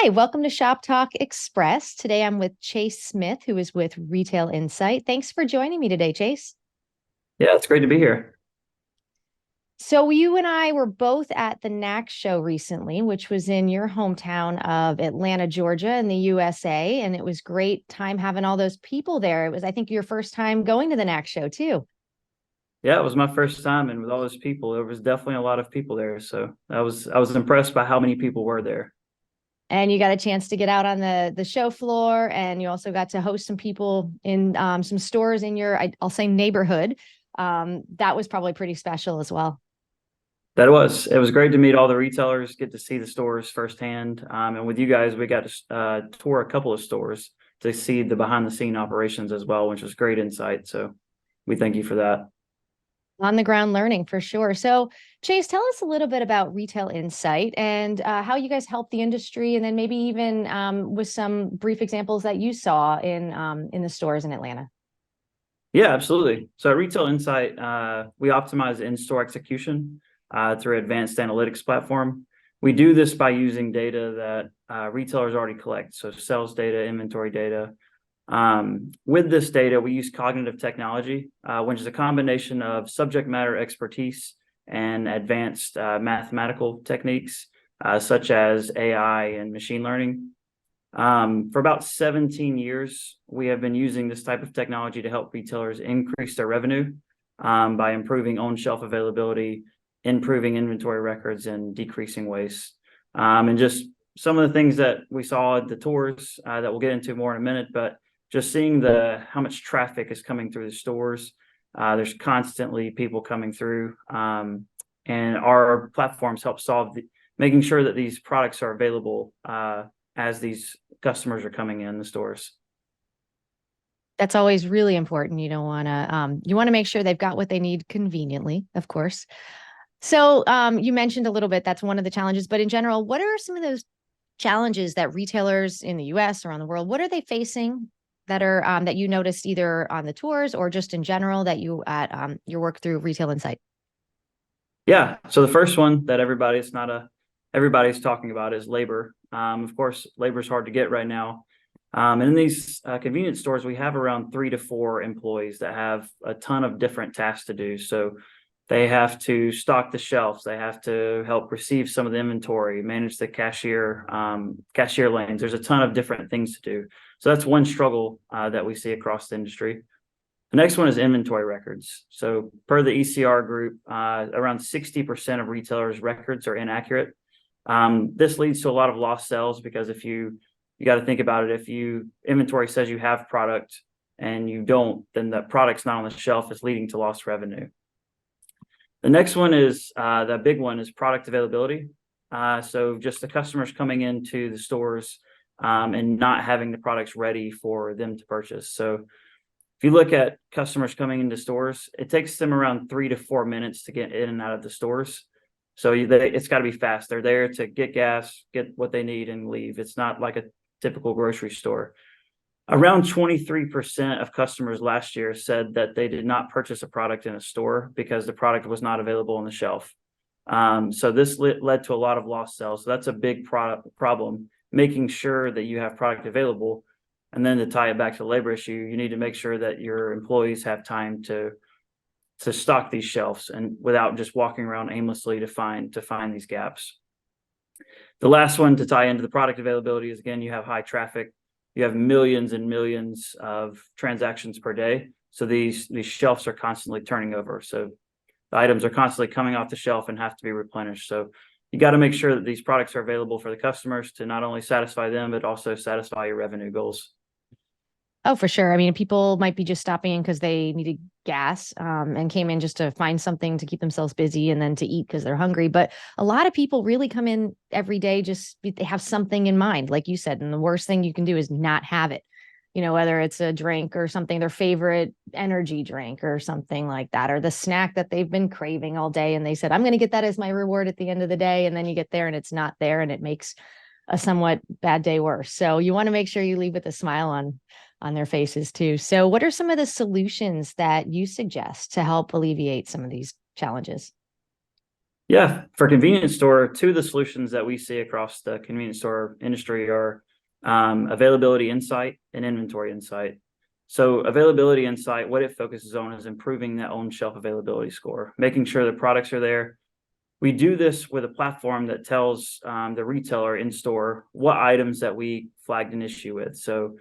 Hi, welcome to Shop Talk Express. Today I'm with Chase Smith, who is with Retail Insight. Thanks for joining me today, Chase. Yeah, it's great to be here. So, you and I were both at the NACS show recently, which was in your hometown of Atlanta, Georgia, in the USA. And it was great time having all those people there. It was, I think, your first time going to the NACS show, too. Yeah, it was my first time, and with all those people, there was definitely a lot of people there. So I was impressed by how many people were there. And you got a chance to get out on the show floor, and you also got to host some people in some stores in your, I'll say, neighborhood. That was probably pretty special as well. It was great to meet all the retailers, get to see the stores firsthand. And with you guys, we got to tour a couple of stores to see the behind the scene operations as well, which was great insight. So we thank you for that. On the ground learning for sure. So, Chase, tell us a little bit about Retail Insight and how you guys help the industry, and then maybe even with some brief examples that you saw in the stores in Atlanta. Yeah, absolutely. So at Retail Insight, we optimize in-store execution through advanced analytics platform. We do this by using data that retailers already collect, so sales data, inventory data. With this data, we use cognitive technology, which is a combination of subject matter expertise and advanced mathematical techniques, such as AI and machine learning. For about 17 years, we have been using this type of technology to help retailers increase their revenue by improving on-shelf availability, improving inventory records, and decreasing waste. And just some of the things that we saw at the tours that we'll get into more in a minute, but just seeing how much traffic is coming through the stores. There's constantly people coming through, and our platforms help making sure that these products are available as these customers are coming in the stores. That's always really important. You want to make sure they've got what they need conveniently, of course. So, you mentioned a little bit that's one of the challenges, but in general, what are some of those challenges that retailers in the US, around the world, what are they facing that are that you noticed either on the tours or just in general that you at your work through Retail Insight? Yeah. So the first one that everybody's talking about is labor. Of course, labor is hard to get right now. And in these convenience stores, we have around 3 to 4 employees that have a ton of different tasks to do. So they have to stock the shelves. They have to help receive some of the inventory, manage the cashier lanes. There's a ton of different things to do. So that's one struggle that we see across the industry. The next one is inventory records. So per the ECR group, around 60% of retailers' records are inaccurate. This leads to a lot of lost sales because if you got to think about it, if you inventory says you have product and you don't, then the product's not on the shelf, it's leading to lost revenue. The next one is the big one is product availability. So just the customers coming into the stores and not having the products ready for them to purchase. So if you look at customers coming into stores, it takes them around 3 to 4 minutes to get in and out of the stores. So it's got to be fast. They're there to get gas, get what they need, and leave. It's not like a typical grocery store. Around 23% of customers last year said that they did not purchase a product in a store because the product was not available on the shelf. So this led to a lot of lost sales. So that's a big problem, making sure that you have product available. And then to tie it back to the labor issue, you need to make sure that your employees have time to stock these shelves and without just walking around aimlessly to find these gaps. The last one to tie into the product availability is, again, you have high traffic. You have millions and millions of transactions per day. So these shelves are constantly turning over. So the items are constantly coming off the shelf and have to be replenished. So you got to make sure that these products are available for the customers to not only satisfy them, but also satisfy your revenue goals. Oh, for sure. I mean, people might be just stopping in because they needed gas, and came in just to find something to keep themselves busy and then to eat because they're hungry. But a lot of people really come in every day they have something in mind, like you said. And the worst thing you can do is not have it. Whether it's a drink or something, their favorite energy drink or something like that, or the snack that they've been craving all day. And they said, I'm going to get that as my reward at the end of the day. And then you get there and it's not there, and it makes a somewhat bad day worse. So you want to make sure you leave with a smile on their faces too. So what are some of the solutions that you suggest to help alleviate some of these challenges? Yeah, for convenience store, two of the solutions that we see across the convenience store industry are availability insight and inventory insight. So availability insight, what it focuses on is improving that on shelf availability score, making sure the products are there. We do this with a platform that tells the retailer in store what items that we flagged an issue with. So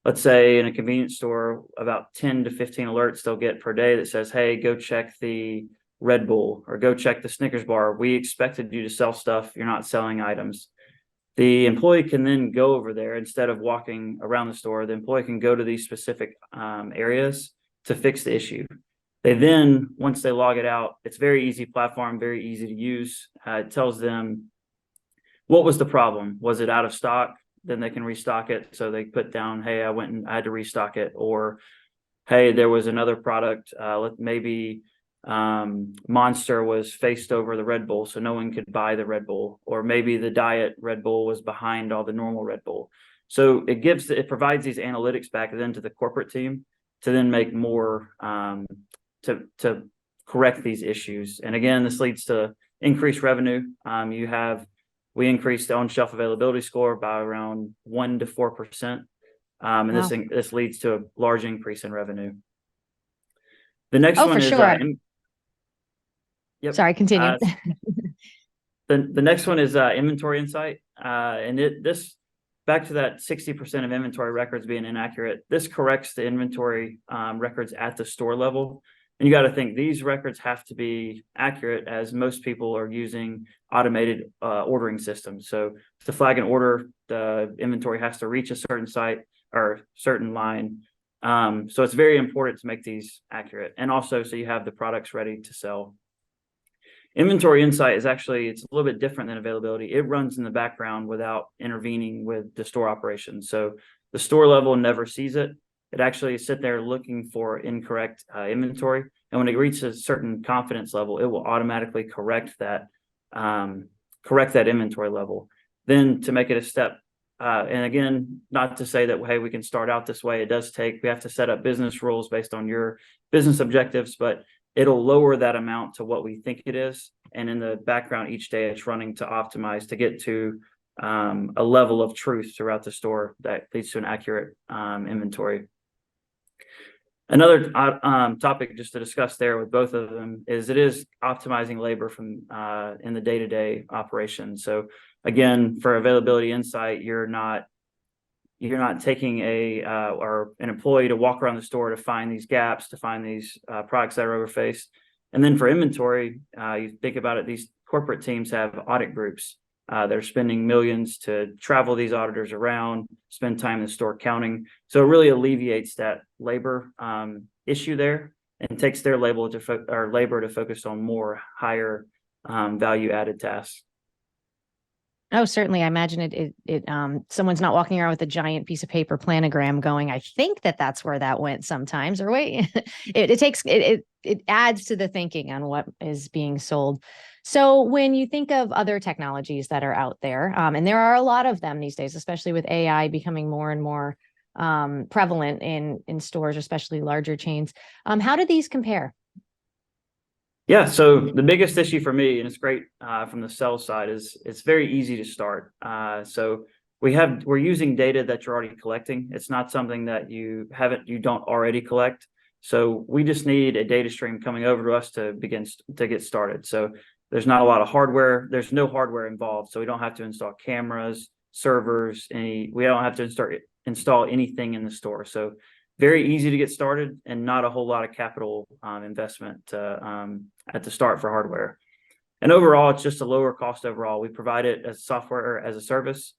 let's say in a convenience store, about 10 to 15 alerts they'll get per day that says, hey, go check the Red Bull or go check the Snickers bar. We expected you to sell stuff. You're not selling items. The employee can then go over there instead of walking around the store. The employee can go to these specific areas to fix the issue. They then, once they log it out, it's very easy platform, very easy to use. It tells them what was the problem. Was it out of stock? Then they can restock it. So they put down, hey, I had to restock it, or hey, there was another product. Maybe Monster was faced over the Red Bull, so no one could buy the Red Bull, or maybe the diet Red Bull was behind all the normal Red Bull. So it provides these analytics back then to the corporate team to then make more to correct these issues. And again, this leads to increased revenue. We increased the on-shelf availability score by around 1 to 4%. And Wow. this leads to a large increase in revenue. The next Oh, one for is sure. yep. Sorry, continue. The next one is inventory insight. And this back to that 60% of inventory records being inaccurate. This corrects the inventory records at the store level. And you got to think these records have to be accurate, as most people are using automated ordering systems. So to flag an order, the inventory has to reach a certain site or certain line. So it's very important to make these accurate, and also so you have the products ready to sell. Inventory insight is actually, it's a little bit different than availability. It runs in the background without intervening with the store operations. So the store level never sees it. It actually sit there looking for incorrect inventory. And when it reaches a certain confidence level, it will automatically correct that inventory level. Then to make it a step, and again, not to say that, hey, we can start out this way. We have to set up business rules based on your business objectives, but it'll lower that amount to what we think it is. And in the background, each day it's running to optimize to get to a level of truth throughout the store that leads to an accurate inventory. Another topic just to discuss there with both of them is it is optimizing labor from in the day-to-day operation. So again, for availability insight, you're not taking or an employee to walk around the store to find these gaps, to find these products that are overfaced. And then for inventory, you think about it, these corporate teams have audit groups. They're spending millions to travel these auditors around, spend time in the store counting. So it really alleviates that labor issue there and takes their labor to focus on more higher value added tasks. Oh, certainly. I imagine someone's not walking around with a giant piece of paper planogram going, I think that's where that went sometimes, or wait, it adds to the thinking on what is being sold. So when you think of other technologies that are out there, and there are a lot of them these days, especially with AI becoming more and more prevalent in stores, especially larger chains, how do these compare? Yeah, so the biggest issue for me, and it's great from the sales side, is it's very easy to start. So we're using data that you're already collecting. It's not something that you don't already collect. So we just need a data stream coming over to us to get started. So there's not a lot of hardware. There's no hardware involved. So we don't have to install cameras, servers, we don't have to install anything in the store. So very easy to get started and not a whole lot of capital investment at the start for hardware. And overall, it's just a lower cost overall. We provide it as software as a service.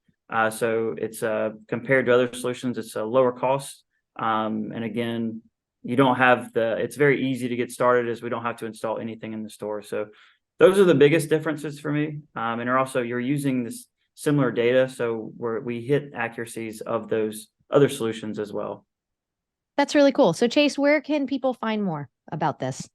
So it's compared to other solutions, it's a lower cost. And again, it's very easy to get started as we don't have to install anything in the store. So those are the biggest differences for me. And you're using this similar data. So we hit accuracies of those other solutions as well. That's really cool. So Chase, where can people find more about this?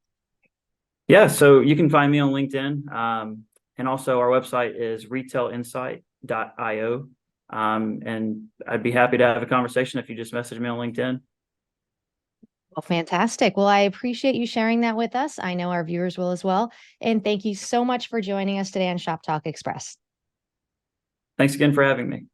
Yeah, so you can find me on LinkedIn. And also our website is retailinsight.io. And I'd be happy to have a conversation if you just message me on LinkedIn. Well, fantastic. Well, I appreciate you sharing that with us. I know our viewers will as well. And thank you so much for joining us today on Shop Talk Express. Thanks again for having me.